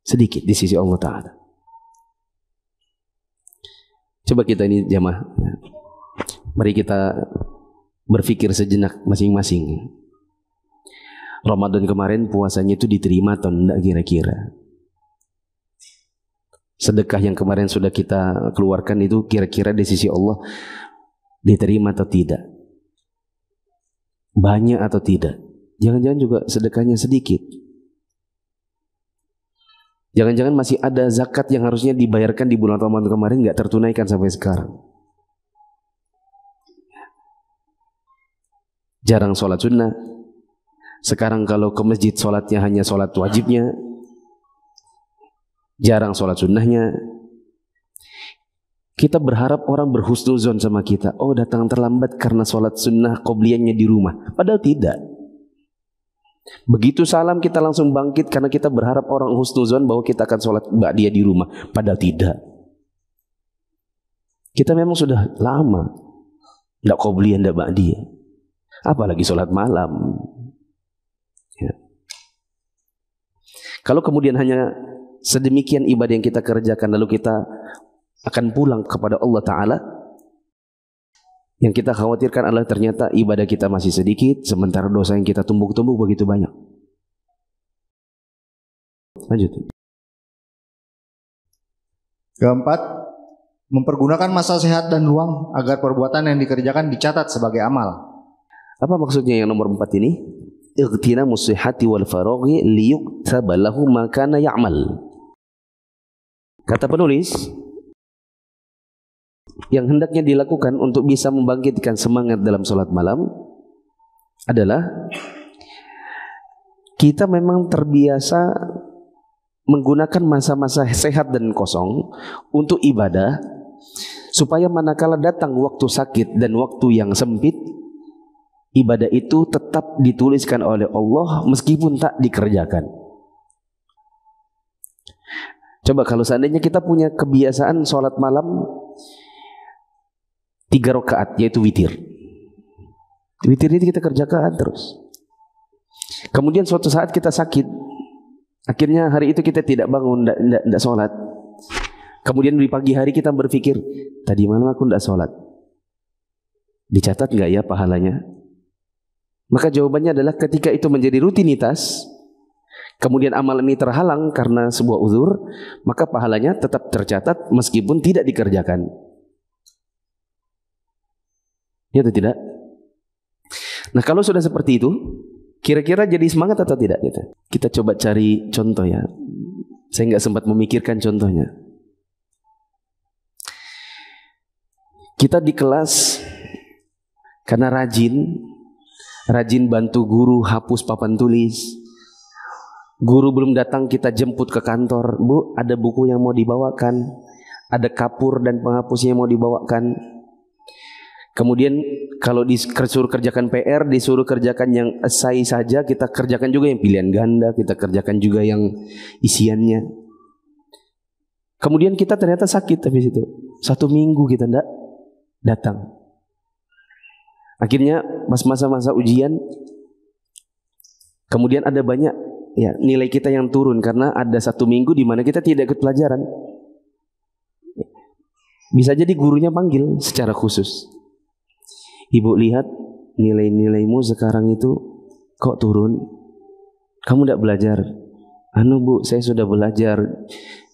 sedikit di sisi Allah Ta'ala. Coba kita ini jamaah, mari kita berpikir sejenak masing-masing. Ramadan kemarin puasanya itu diterima atau enggak kira-kira? Sedekah yang kemarin sudah kita keluarkan itu kira-kira di sisi Allah diterima atau tidak? Banyak atau tidak? Jangan-jangan juga sedekahnya sedikit. Jangan-jangan masih ada zakat yang harusnya dibayarkan di bulan Ramadan kemarin enggak tertunaikan sampai sekarang. Jarang sholat sunnah. Sekarang kalau ke masjid sholatnya hanya sholat wajibnya, jarang sholat sunnahnya. Kita berharap orang berhusnuzon sama kita. Oh, datang terlambat karena sholat sunnah qobliyahnya di rumah. Padahal tidak. Begitu salam kita langsung bangkit karena kita berharap orang husnuzon bahwa kita akan sholat ba'diyah di rumah. Padahal tidak. Kita memang sudah lama tidak qobliyah, tidak ba'diyah. Apalagi sholat malam. Ya. Kalau kemudian hanya sedemikian ibadah yang kita kerjakan lalu kita akan pulang kepada Allah Ta'ala, yang kita khawatirkan adalah ternyata ibadah kita masih sedikit, sementara dosa yang kita tumbuk-tumbuk begitu banyak. Lanjut. Keempat, mempergunakan masa sehat dan luang agar perbuatan yang dikerjakan dicatat sebagai amal. Apa maksudnya yang nomor 4 ini? Ightina musihati wal faraghi liyuktaba lahu ma kana ya'mal. Kata penulis, yang hendaknya dilakukan untuk bisa membangkitkan semangat dalam sholat malam adalah kita memang terbiasa menggunakan masa-masa sehat dan kosong untuk ibadah, supaya manakala datang waktu sakit dan waktu yang sempit, ibadah itu tetap dituliskan oleh Allah meskipun tak dikerjakan. Coba kalau seandainya kita punya kebiasaan sholat malam 3 rakaat, yaitu witir. Witir ini kita kerjakan terus. Kemudian suatu saat kita sakit, akhirnya hari itu kita tidak bangun, tidak sholat. Kemudian di pagi hari kita berpikir, tadi malam aku tidak sholat. Dicatat nggak ya pahalanya? Maka jawabannya adalah ketika itu menjadi rutinitas, kemudian amal ini terhalang karena sebuah uzur, maka pahalanya tetap tercatat meskipun tidak dikerjakan. Ya atau tidak? Nah kalau sudah seperti itu, kira-kira jadi semangat atau tidak? Kita coba cari contoh ya. Saya nggak sempat memikirkan contohnya. Kita di kelas karena rajin bantu guru hapus papan tulis. Guru belum datang, kita jemput ke kantor. Bu, ada buku yang mau dibawakan, ada kapur dan penghapusnya yang mau dibawakan. Kemudian kalau disuruh kerjakan PR, disuruh kerjakan yang esai saja, kita kerjakan juga yang pilihan ganda, kita kerjakan juga yang isiannya. Kemudian kita ternyata sakit habis itu. 1 minggu kita tidak datang. Akhirnya pas masa-masa ujian, kemudian ada banyak ya nilai kita yang turun karena ada 1 minggu di mana kita tidak ikut pelajaran. Bisa jadi gurunya panggil secara khusus. Ibu lihat nilai-nilaimu sekarang itu kok turun? Kamu tidak belajar? Anu bu, saya sudah belajar.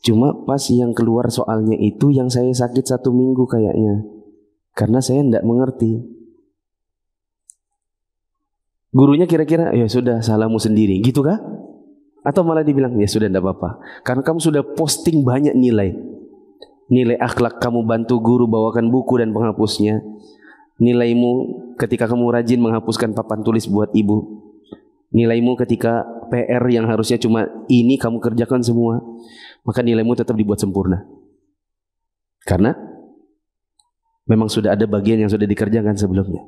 Cuma pas yang keluar soalnya itu yang saya sakit 1 minggu kayaknya. Karena saya tidak mengerti. Gurunya kira-kira ya sudah salahmu sendiri, gitu kah? Atau malah dibilang ya sudah tidak apa-apa. Karena kamu sudah posting banyak nilai. Nilai akhlak kamu bantu guru bawakan buku dan penghapusnya. Nilaimu ketika kamu rajin menghapuskan papan tulis buat ibu. Nilaimu ketika PR yang harusnya cuma ini kamu kerjakan semua. Maka nilaimu tetap dibuat sempurna. Karena memang sudah ada bagian yang sudah dikerjakan sebelumnya.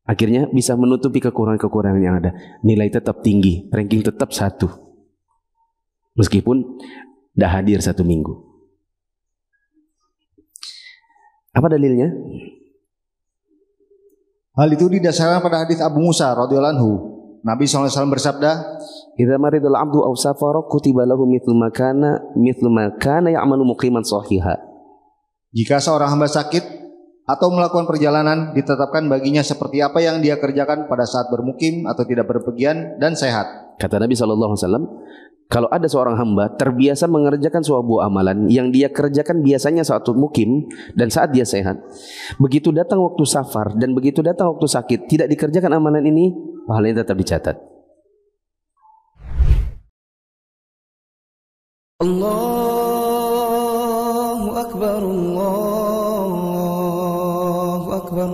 Akhirnya bisa menutupi kekurangan-kekurangan yang ada. Nilai tetap tinggi, ranking tetap 1. Meskipun dah hadir 1 minggu. Apa dalilnya? Hal itu didasarkan pada hadis Abu Musa radhiyallahu anhu. Nabi SAW bersabda, "Idza maridul 'abdu aw safara kutiba lahu mithlu ma kana ya'malu muqiman shahiha." Jika seorang hamba sakit atau melakukan perjalanan, ditetapkan baginya seperti apa yang dia kerjakan pada saat bermukim atau tidak berpergian dan sehat. Kata Nabi SAW, kalau ada seorang hamba terbiasa mengerjakan suatu amalan yang dia kerjakan biasanya saat mukim dan saat dia sehat, begitu datang waktu safar dan begitu datang waktu sakit tidak dikerjakan amalan ini, pahalanya tetap dicatat. Allahu Akbar, Allahu Akbar,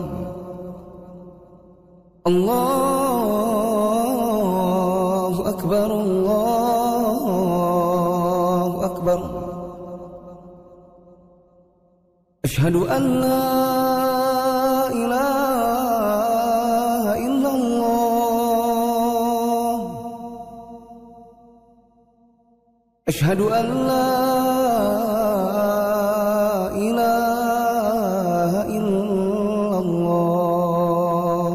Allahu Akbar, Allahu Akbar. Asyhadu an la ilaha illallah أشهد أن لا إله إلا الله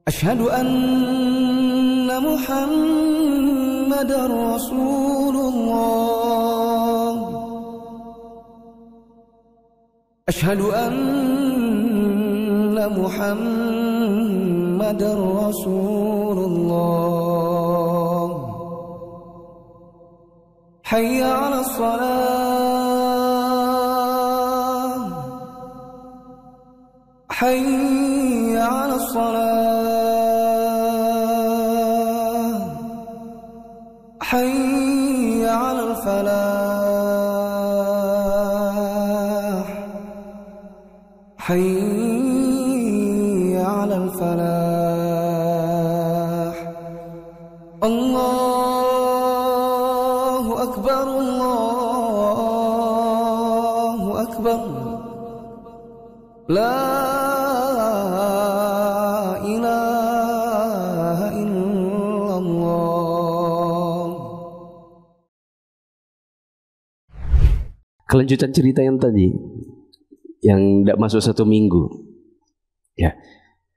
أشهد أن محمدا رسول الله أشهد أن محمدا رسول الله حي على الصلاة حي على الصلاة حي على الفلاح حي على الفلاح الله أكبر الله أكبر لا إله إلا الله. Kelanjutan cerita yang tadi, yang tidak masuk 1 minggu, ya.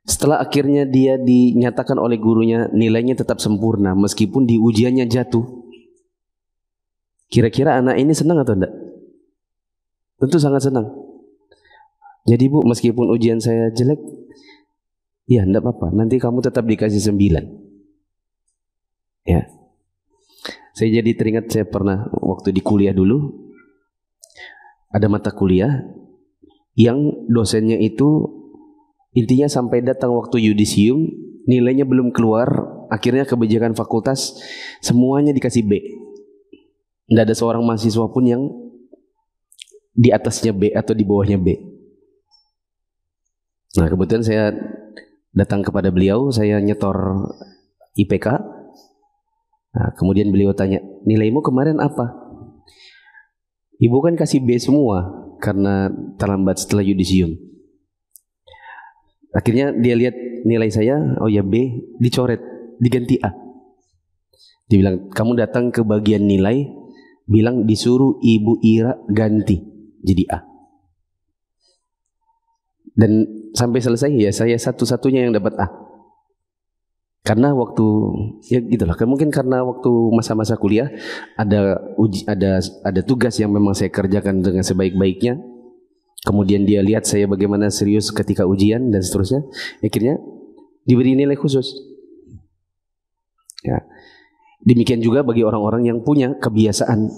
Setelah akhirnya dia dinyatakan oleh gurunya nilainya tetap sempurna meskipun di ujiannya jatuh. Kira-kira anak ini senang atau enggak? Tentu sangat senang. Jadi Bu, meskipun ujian saya jelek, ya enggak apa-apa, nanti kamu tetap dikasih 9. Ya. Saya jadi teringat, saya pernah waktu di kuliah dulu, ada mata kuliah yang dosennya itu intinya sampai datang waktu yudisium nilainya belum keluar, akhirnya kebijakan fakultas semuanya dikasih B. Tidak ada seorang mahasiswa pun yang di atasnya B atau di bawahnya B. Nah, kebetulan saya datang kepada beliau, saya nyetor IPK. Nah, kemudian beliau tanya, nilaimu kemarin apa? Ibu kan kasih B semua karena terlambat setelah yudisium. Akhirnya dia lihat nilai saya, oh ya B, dicoret, diganti A. Dia bilang, kamu datang ke bagian nilai, bilang disuruh Ibu Ira ganti jadi A. Dan sampai selesai ya saya satu-satunya yang dapat A. Karena waktu, ya gitulah, mungkin karena waktu masa-masa kuliah ada tugas yang memang saya kerjakan dengan sebaik-baiknya. Kemudian dia lihat saya bagaimana serius ketika ujian dan seterusnya, akhirnya diberi nilai khusus. Ya. Demikian juga bagi orang-orang yang punya kebiasaan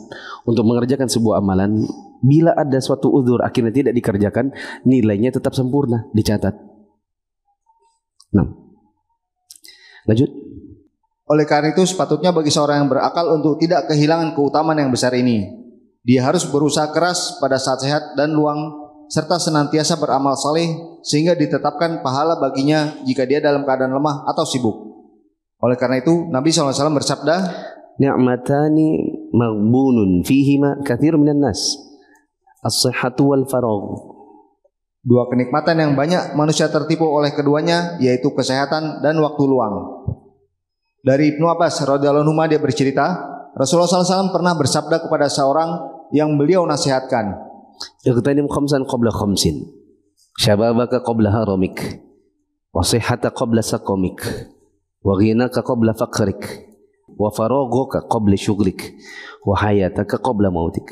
untuk mengerjakan sebuah amalan, bila ada suatu uzur akhirnya tidak dikerjakan, nilainya tetap sempurna, dicatat. Nah, lanjut. Oleh karena itu sepatutnya bagi seorang yang berakal untuk tidak kehilangan keutamaan yang besar ini. Dia harus berusaha keras pada saat sehat dan luang, serta senantiasa beramal saleh sehingga ditetapkan pahala baginya jika dia dalam keadaan lemah atau sibuk. Oleh karena itu Nabi SAW bersabda, ni'matani maghbunun fihima katsir minan nas, as-sihhatu wal faragh. 2 kenikmatan yang banyak manusia tertipu oleh keduanya, yaitu kesehatan dan waktu luang. Dari Ibnu Abbas radhiyallahu anhu dia bercerita, Rasulullah SAW pernah bersabda kepada seorang yang beliau nasihatkan, ightanim khamsan qabla khamsin, syababaka qabla haramik, wa sihhataka qabla saqamik, wa ghinaka qabla faqrik, wa faraghaka qabla syughlik, wa hayataka qabla mautik.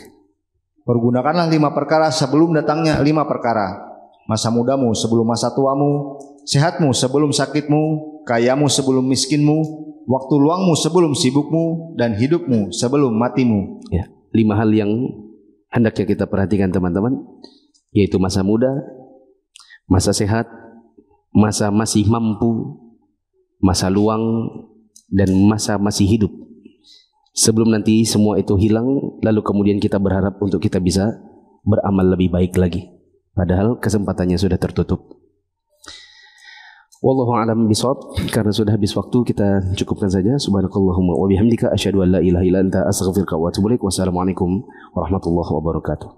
Pergunakanlah 5 perkara sebelum datangnya 5 perkara. Masa mudamu sebelum masa tuamu, sehatmu sebelum sakitmu, kayamu sebelum miskinmu, waktu luangmu sebelum sibukmu, dan hidupmu sebelum matimu. Ya, 5 hal yang hendaknya kita perhatikan teman-teman, yaitu masa muda, masa sehat, masa masih mampu, masa luang, dan masa masih hidup. Sebelum nanti semua itu hilang, lalu kemudian kita berharap untuk kita bisa beramal lebih baik lagi, padahal kesempatannya sudah tertutup. Wallahu a'lam bishawab. Karena sudah habis waktu, kita cukupkan saja. Subhanakallahumma wa bihamdika asyhadu an la ilaha illa anta astaghfiruka wa atubu ilaik. Wassalamualaikum warahmatullahi wabarakatuh.